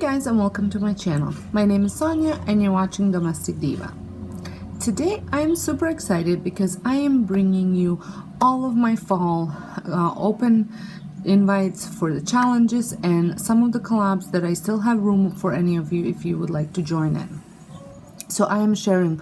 guys, and welcome to my channel. My name is Sonia and you're watching Domestic Diva. Today I'm super excited because I am bringing you all of my fall open invites for the challenges and some of the collabs that I still have room for any of you if you would like to join in. So I am sharing,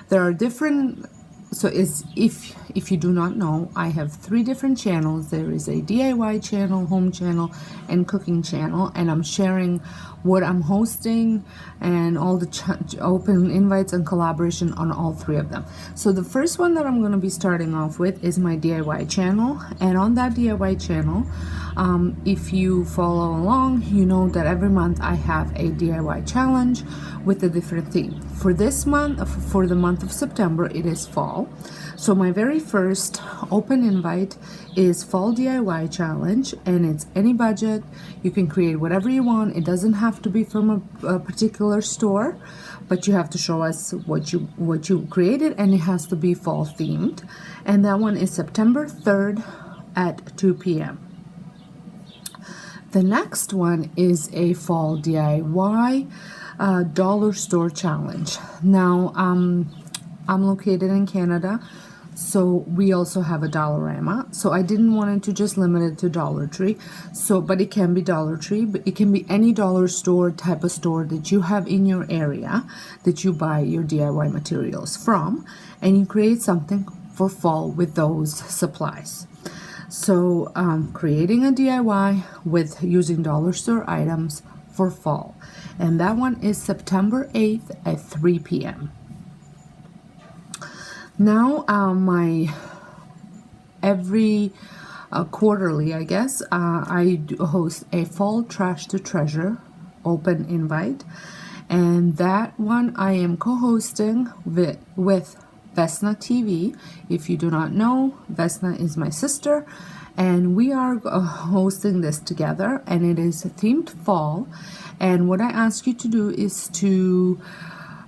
there are different, so if you do not know, I have 3 different channels. There is a DIY channel, home channel, and cooking channel, and I'm sharing what I'm hosting and all the open invites and collaboration on all 3 of them. So the first one that I'm going to be starting off with is my DIY channel, and on that DIY channel, if you follow along, you know that every month I have a DIY challenge with a different theme. For this month, for the month of September, it is fall. So my very first open invite is fall DIY challenge, and it's any budget. You can create whatever you want. It doesn't have to be from a particular store, but you have to show us what you created, and it has to be fall themed. And that one is September 3rd at 2 p.m. The next one is a fall DIY dollar store challenge. Now I'm located in Canada, so we also have a Dollarama. So I didn't want it to just limit it to Dollar Tree. But it can be Dollar Tree, but it can be any dollar store type of store that you have in your area that you buy your DIY materials from, and you create something for fall with those supplies. So creating a DIY with using dollar store items for fall, and that one is September 8th at 3 p.m. Now my every quarterly, I guess, I host a fall trash to treasure open invite, and that one I am co-hosting with Vesna TV. If you do not know, Vesna is my sister, and we are hosting this together, and it is themed fall. And what I ask you to do is to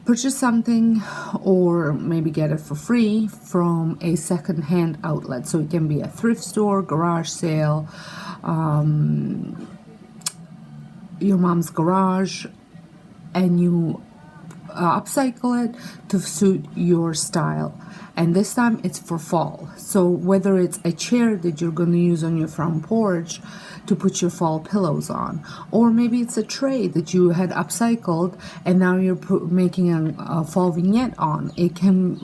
purchase something or maybe get it for free from a second-hand outlet. So it can be a thrift store, garage sale, your mom's garage, and you upcycle it to suit your style. And this time it's for fall. So whether it's a chair that you're going to use on your front porch to put your fall pillows on, or maybe it's a tray that you had upcycled and now you're making a fall vignette on. It can,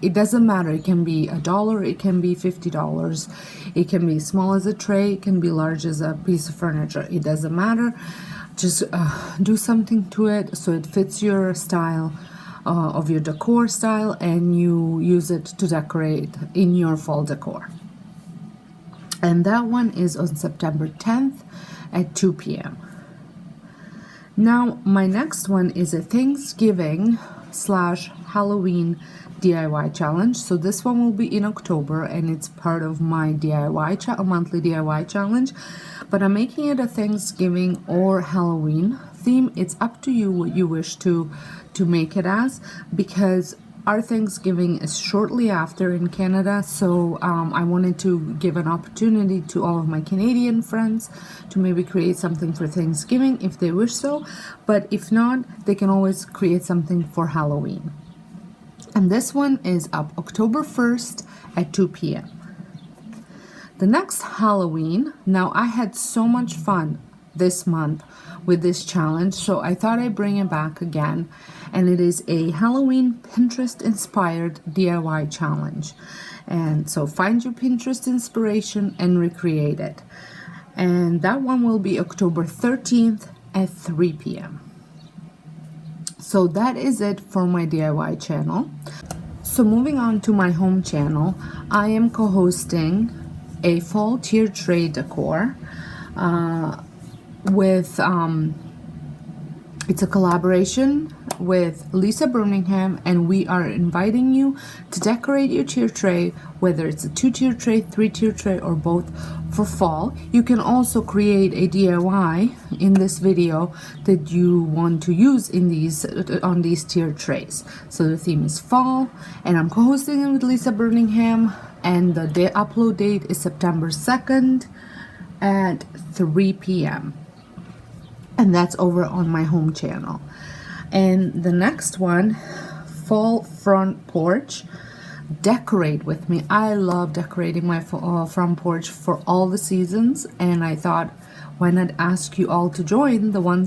it doesn't matter. It can be $1, it can be $50, it can be small as a tray, it can be large as a piece of furniture. It doesn't matter. Just do something to it so it fits your style, of your decor style, and you use it to decorate in your fall decor. And that one is on September 10th at 2 p.m. Now my next one is a Thanksgiving / Halloween DIY challenge. So this one will be in October, and it's part of my DIY monthly DIY challenge, but I'm making it a Thanksgiving or Halloween theme. It's up to you what you wish to make it as, because our Thanksgiving is shortly after in Canada. So I wanted to give an opportunity to all of my Canadian friends to maybe create something for Thanksgiving if they wish so, but if not, they can always create something for Halloween. And this one is up October 1st at 2 p.m. The next Halloween, now I had so much fun this month with this challenge, so I thought I'd bring it back again, and it is a Halloween Pinterest inspired DIY challenge. And so find your Pinterest inspiration and recreate it. And that one will be October 13th at 3 p.m. So that is it for my DIY channel. So moving on to my home channel, I am co-hosting a fall tier tray decor with it's a collaboration with Lisa Burningham, and we are inviting you to decorate your tier tray, whether it's a 2-tier tray, 3-tier tray, or both, for fall. You can also create a DIY in this video that you want to use in on these tier trays. So the theme is fall, and I'm co-hosting it with Lisa Burningham, and the upload date is September 2nd at 3 p.m. and that's over on my home channel. And the next one, fall front porch, decorate with me. I love decorating my front porch for all the seasons, and I thought, why not ask you all to join, the one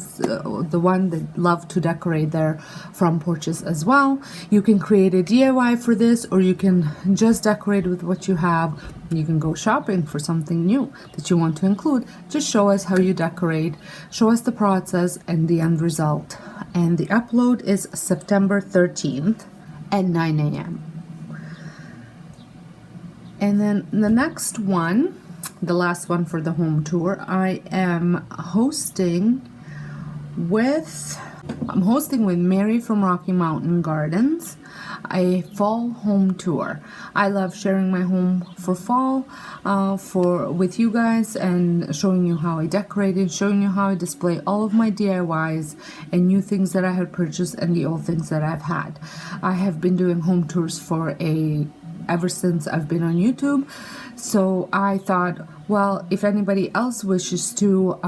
that love to decorate their front porches as well. You can create a DIY for this, or you can just decorate with what you have. You can go shopping for something new that you want to include. Just show us how you decorate, show us the process and the end result. And the upload is September 13th at 9 a.m. And then the next one, the last one for the home tour, I am hosting with Mary from Rocky Mountain Gardens, a fall home tour. I love sharing my home for fall with you guys, and showing you how I decorated, showing you how I display all of my DIYs and new things that I have purchased and the old things that I've had. I have been doing home tours ever since I've been on YouTube. So I thought, well, if anybody else wishes to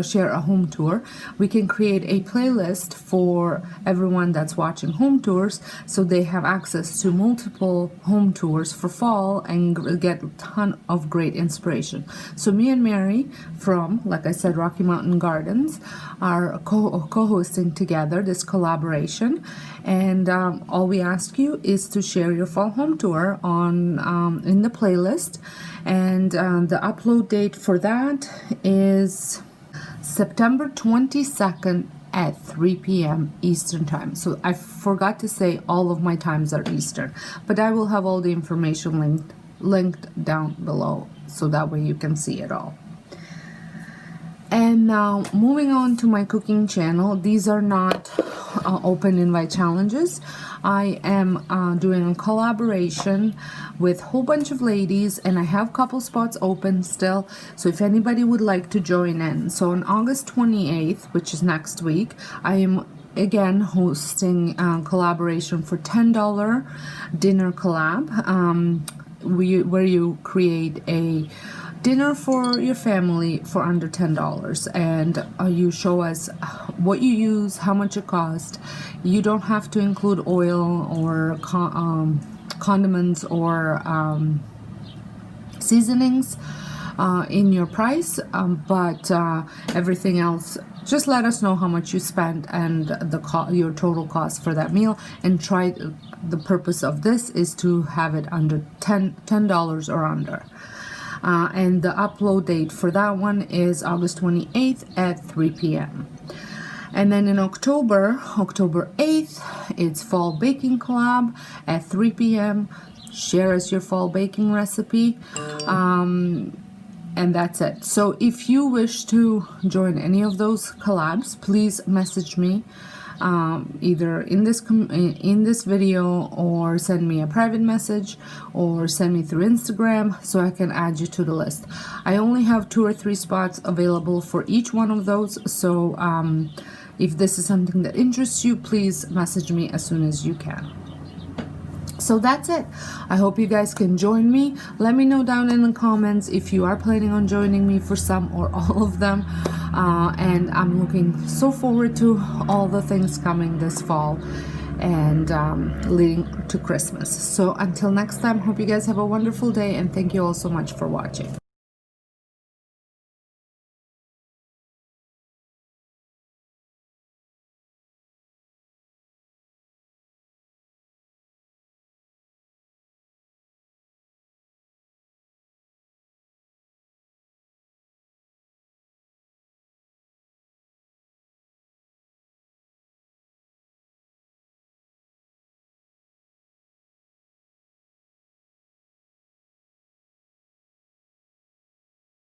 share a home tour, we can create a playlist for everyone that's watching home tours, so they have access to multiple home tours for fall and get a ton of great inspiration. So me and Mary from, like I said, Rocky Mountain Gardens are co-hosting together this collaboration, and all we ask you is to share your fall home tour on in the playlist, and the upload date for that is September 22nd at 3 p.m. Eastern time. So I forgot to say all of my times are Eastern, but I will have all the information linked down below, so that way you can see it all. And now moving on to my cooking channel, these are not open invite challenges. I am doing a collaboration with a whole bunch of ladies, and I have a couple spots open still, so if anybody would like to join in. So on August 28th, which is next week, I am again hosting a collaboration for $10 dinner collab, where you create a dinner for your family for under $10, and you show us what you use, how much it costs. You don't have to include oil or condiments or seasonings in your price, but everything else, just let us know how much you spent and your total cost for that meal, and try. The purpose of this is to have it under $10 or under. And the upload date for that one is August 28th at 3 p.m. And then in October 8th, it's Fall Baking Collab at 3 p.m. Share us your fall baking recipe. And that's it. So if you wish to join any of those collabs, please message me either in this video, or send me a private message, or send me through Instagram, so I can add you to the list. I only have 2 or 3 spots available for each one of those, so if this is something that interests you, please message me as soon as you can. So that's it. I hope you guys can join me. Let me know down in the comments if you are planning on joining me for some or all of them. And I'm looking so forward to all the things coming this fall and leading to Christmas. So until next time, hope you guys have a wonderful day, and thank you all so much for watching.